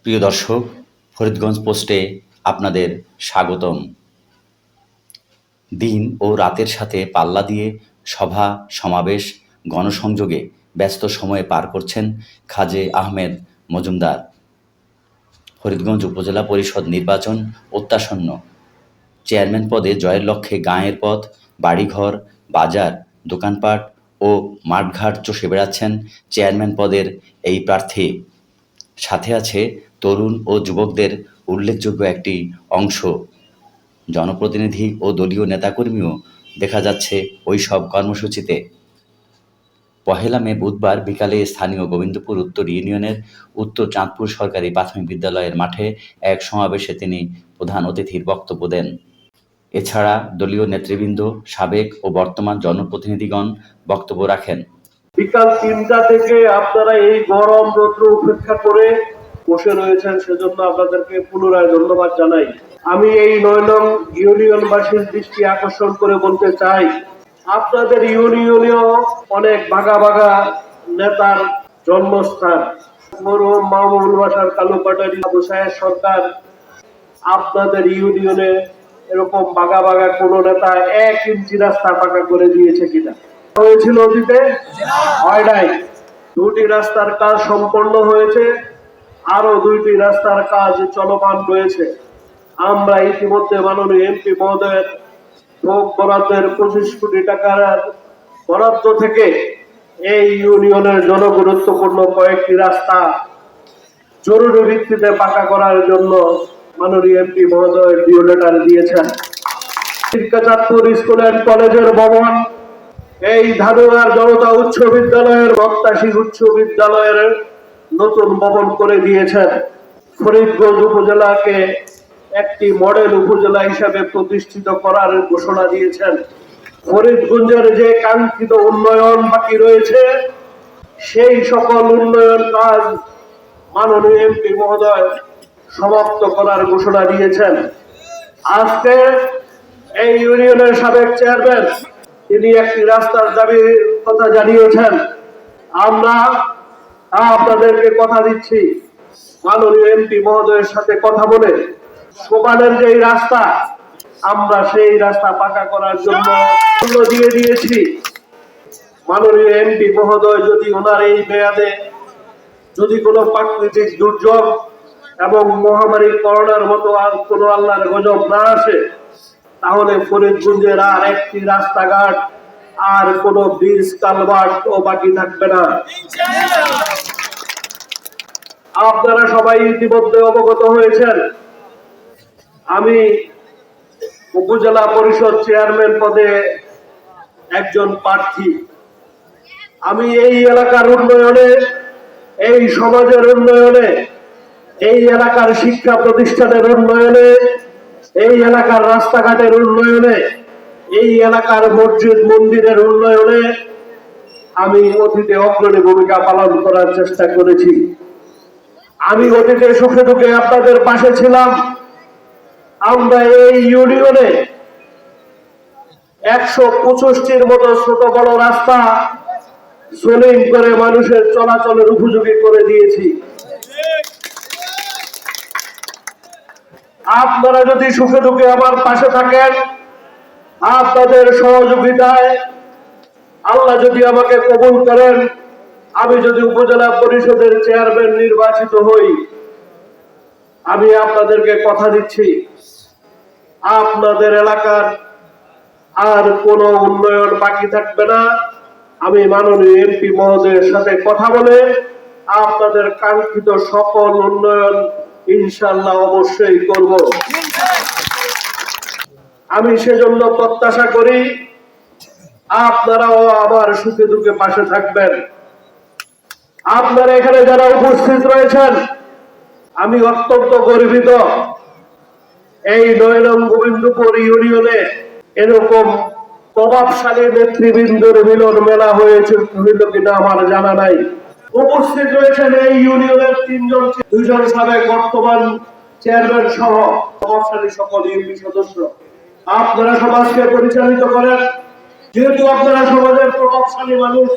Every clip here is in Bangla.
প্রিয় দর্শক, ফরিদগঞ্জ পোস্টে আপনাদের স্বাগতম। দিন ও রাতের সাথে পাল্লা দিয়ে সভা সমাবেশ গণসংযোগে ব্যস্ত সময়ে পার করছেন খাজে আহমেদ মজুমদার। ফরিদগঞ্জ উপজেলা পরিষদ নির্বাচন অত্যাসন্ন। চেয়ারম্যান পদে জয়ের লক্ষ্যে গাঁয়ের পথ, বাড়িঘর, বাজার, দোকানপাট ও মাঠঘাট চষে বেড়াচ্ছেন চেয়ারম্যান পদের এই প্রার্থী। সাথে আছে তরুণ ও যুবকদের উল্লেখযোগ্য একটি অংশ। জনপ্রতিনিধি ও দলীয় নেতাকর্মীও দেখা যাচ্ছে ওই সব কর্মসূচিতে। পহেলা মে বুধবার বিকালে স্থানীয় গোবিন্দপুর উত্তর ইউনিয়নের উত্তর চাঁদপুর সরকারি প্রাথমিক বিদ্যালয়ের মাঠে এক সমাবেশে তিনি প্রধান অতিথির বক্তব্য দেন। এছাড়া দলীয় নেতৃবৃন্দ, সাবেক ও বর্তমান জনপ্রতিনিধিগণ বক্তব্য রাখেন। বিকাল ৩টা থেকে আপনারা এই গরম রৌদ্র উপেক্ষা করে বসে রয়েছেন, সেজন্য আপনাদেরকে পুনরায় ধন্যবাদ জানাই। আমি এই ৯ নং ইউনিয়নবাসীর দৃষ্টি আকর্ষণ করে বলতে চাই, আপনাদের ইউনিয়নেও অনেক ভাগা ভাগা নেতার জন্মস্থান। মরহুম মাহমুদুল বাশার কালুপাটারি, আবু সাহেব সরকার, আপনাদের ইউনিয়নে এরকম ভাগা ভাগা কোন নেতা ১ ইঞ্চি রাস্তা পাকা করে দিয়েছে কিনা? হয়েছিল অতীতে? হয় নাই। ২টি রাস্তার কাজ সম্পন্ন হয়েছে, আরো ২টি রাস্তার কাজ চলমান রয়েছে। আমরা ইতিমধ্যে মাননীয় এমপি মহোদয়ের ভোগ বরাদ্দের ২৫ কোটি টাকার বরাদ্দ থেকে এই ইউনিয়নের জনগুরুত্বপূর্ণ কয়েকটি রাস্তা জরুরি ভিত্তিতে পাকা করার জন্য মাননীয় এমপি মহোদয় ডিও লেটার দিয়েছেন। চাঁদপুর স্কুল অ্যান্ড কলেজের ভবন, এই ধানুয়ার জনতা উচ্চ বিদ্যালয়ের, বক্তাশী উচ্চ বিদ্যালয়ের নতুন ভবন করে দিয়েছেন। ফরিদগঞ্জ উপজেলাকে একটি মডেল উপজেলা হিসাবে প্রতিষ্ঠিত করার ঘোষণা দিয়েছেন। ফরিদগঞ্জের যে কাঙ্ক্ষিত উন্নয়ন বাকি রয়েছে, সেই সকল উন্নয়ন কাজ মাননীয় এমপি মহোদয় সমাপ্ত করার ঘোষণা দিয়েছেন। আজকে এই ইউনিয়নের সাবেক চেয়ারম্যান তিনি একটি রাস্তার দাবির কথা জানিয়েছেন। আমরা আপনাদেরকে কথা দিচ্ছি, মাননীয় এমপি মহোদয়ের সাথে কথা বলে সোপানের যে রাস্তা, আমরা সেই রাস্তা পাকা করার জন্য দিয়ে দিয়েছি। মাননীয় এমপি মহোদয় যদি ওনার এই মেয়াদে যদি কোনো প্রাকৃতিক দুর্যোগ এবং মহামারী করোনার মতো আর কোনো আল্লাহর গজব না আসে, তাহলে ফরিদগঞ্জের আর একটি রাস্তাঘাট আর কোনো ব্রিজ কালভার্ট ও বাকি থাকবে না। আপনারা সবাই ইতিমধ্যে অবগত হয়েছেন, আমি উপজেলা পরিষদ চেয়ারম্যান পদে একজন প্রার্থী। আমি এই এলাকার উন্নয়নে, এই সমাজের উন্নয়নে, এই এলাকার শিক্ষা প্রতিষ্ঠানের উন্নয়নে, এই এলাকার রাস্তাঘাটের উন্নয়নে, এই এলাকার মসজিদ মন্দিরের উন্নয়নে আমি অতীতে অগ্রণী ভূমিকা পালন করার চেষ্টা করেছি। আমি অতীতে সুখে দুঃখে আপনাদের পাশে ছিলাম। আমরা এই ইউনিয়নে ১২৫টির মতো ছোট বড় রাস্তা সোলিং করে মানুষের চলাচলের উপযোগী করে দিয়েছি। আপনারা যদি সুখে দুঃখে আমার পাশে থাকেন, আপনাদের সহযোগিতায় আল্লাহ যদি আমাকে কবুল করেন, আমি যদি উপজেলা পরিষদের চেয়ারম্যান নির্বাচিত হই, আমি আপনাদেরকে কথা দিচ্ছি, আপনাদের এলাকার আর কোনো উন্নয়ন বাকি থাকবে না। আমি মাননীয় এমপি মহোদয়ের সাথে কথা বলে আপনাদের কাঙ্ক্ষিত সকল উন্নয়ন ইনশাআল্লাহ অবশ্যই করব। আমি সেজন্য প্রত্যাশা করি আপনারাও আমার সুখে দুঃখে পাশে থাকবেন। আপনারা এখানে যারা উপস্থিত রয়েছেন, আমি অত্যন্ত গর্বিত এই ৯ নং গোবিন্দপুর ইউনিয়নে এরকম প্রভাবশালী নেতৃবৃন্দের মিলন মেলা হইল কিনা আমার জানা নাই। উপস্থিত রয়েছেন এই ইউনিয়নের ৩জন, ২জন সাবেক বর্তমান চেয়ারম্যান সহ প্রভাবশালী সকল ইউপি সদস্য। আপনারা সমাজকে পরিচালিত করেন, যেহেতু আপনারা সমাজের প্রভাবশালী মানুষ,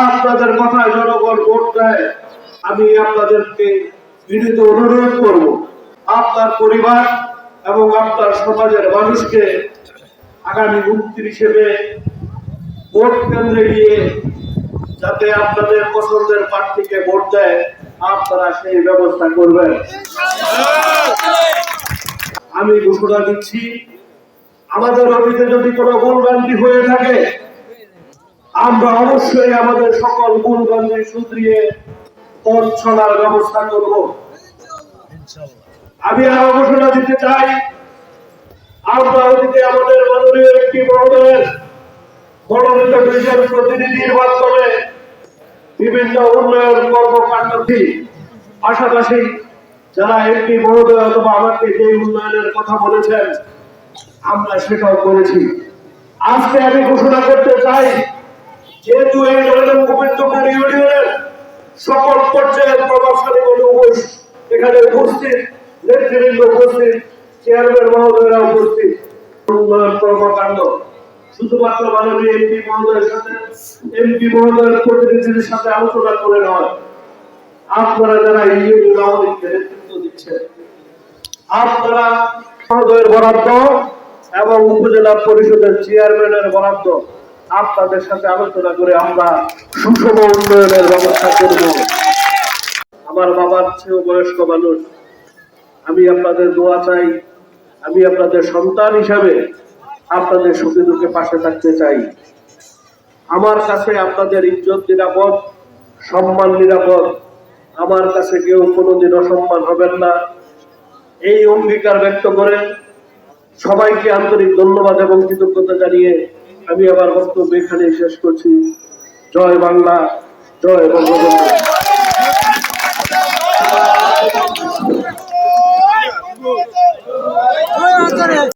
আপনাদের কথায় জনগণ ভোট দেয়। আমি আপনাদেরকে বিনীত অনুরোধ করব, আপনার পরিবার এবং আপনার সমাজের মানুষকে আগামী 29 মে ভোট কেন্দ্রে গিয়ে যাতে আপনাদের পছন্দের প্রার্থীকে ভোট দেয়, আপনারা সেই ব্যবস্থা করবেন। আমি ঘোষণা দিচ্ছি, আমাদের অতীতে যদি কোনো ভুলভ্রান্তি হয়ে থাকে, আমরা অবশ্যই আমাদের সকল ভুলভ্রান্তি শুধরিয়ে পথ চলার ব্যবস্থা করব। আমি আরো ঘোষণা দিতে চাই, আমরা অতীতে আমাদের মাননীয় একটি মহোদয়ের মনোনীত দুইজন প্রতিনিধির মাধ্যমে বিভিন্ন উন্নয়ন কর্মকাণ্ডটি, পাশাপাশি যারা এমপি মহোদয় অথবা আমাকে যে উন্নয়নের কথা বলেছেন আমরা সেটাও করেছি। আজকে আমি ঘোষণা করতে চাই, যেহেতু এই গোবিন্দপুর ইউনিয়নের সকল পর্যায়ের প্রভাবশালী এখানে উপস্থিত, নেতৃবৃন্দ উপস্থিত, চেয়ারম্যান মহোদয়রা উপস্থিত, উন্নয়ন কর্মকাণ্ড শুধুমাত্র মাননীয় এমপি মহোদয়ের সাথে, এমপি মহোদয়ের প্রতিনিধিদের সাথে আলোচনা করে নয়, আপনারা যারা ইউনিয়ন আওয়ামীকে নেতৃত্ব দিচ্ছেন, আপনারা মহোদয়ের বরাদ্দ এবং উপজেলা পরিষদের চেয়ারম্যানের বরাদ্দ আপনাদের সাথে আলোচনা করে আমরা সুষম উন্নয়নের ব্যবস্থা করব। আমার বাবার চেয়েও বয়স্ক মানুষ, আমি আপনাদের দোয়া চাই, আমি আপনাদের সন্তান হিসাবে আপনাদের সুখে দুঃখে পাশে থাকতে চাই। আমার কাছে আপনাদের ইজ্জত নিরাপদ, সম্মান নিরাপদ, আমার কাছে কেউ কোনোদিন অসম্মান হবেন না, এই অঙ্গীকার ব্যক্ত করে সবাইকে আন্তরিক ধন্যবাদ এবং কৃতজ্ঞতা জানিয়ে আমি আমার বক্তব্য এখানে শেষ করছি। জয় বাংলা, জয় বঙ্গবন্ধু।